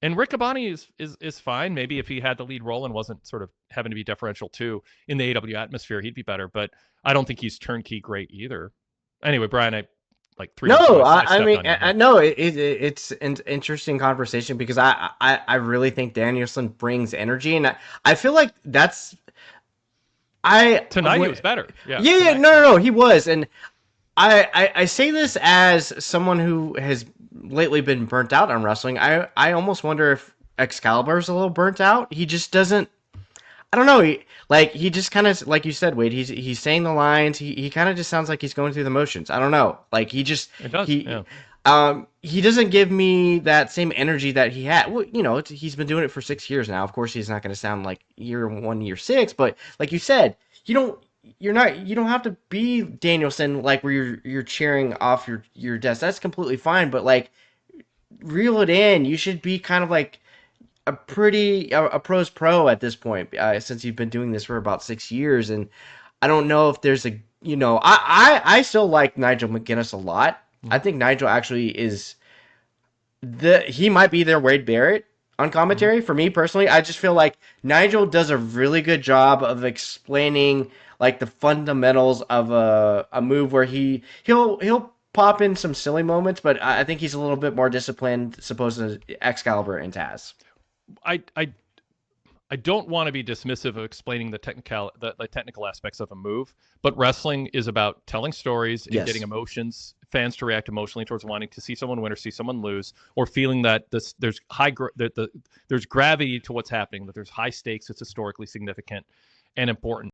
And Rick Abani is fine. Maybe if he had the lead role and wasn't sort of having to be deferential too in the AW atmosphere, he'd be better. But I don't think he's turnkey great either. Anyway, Brian, I like 3 minutes ago No, I I stepped mean, on you. no, it's an interesting conversation because I really think Danielson brings energy, and I feel like that's I Tonight he when was better. Yeah, yeah, tonight. no, he was, and I say this as someone who has lately been burnt out on wrestling. I almost wonder if Excalibur is a little burnt out. He just doesn't. I don't know. He just kind of like you said, Wade. He's saying the lines. He kind of just sounds like he's going through the motions. I don't know. Like It does. he Yeah. he doesn't give me that same energy that he had. Well, he's been doing it for 6 years now. Of course, he's not going to sound like year one, year six. But like you said, you don't. You don't have to be Danielson like where you're cheering off your desk. That's completely fine. But like reel it in. You should be kind of like a pro's pro at this point, since you've been doing this for about 6 years. And I don't know if there's a I still like Nigel McGuinness a lot. I think Nigel actually is he might be their Wade Barrett on Mm-hmm. commentary. For me personally, I just feel like Nigel does a really good job of explaining like the fundamentals of a move where he'll pop in some silly moments, but I think he's a little bit more disciplined, supposed to Excalibur and Taz. I I I don't want to be dismissive of explaining the technical aspects of a move, but wrestling is about telling stories and getting Yes. emotions, fans to react emotionally towards wanting to see someone win or see someone lose, or feeling that there's there's gravity to what's happening, that there's high stakes, it's historically significant and important.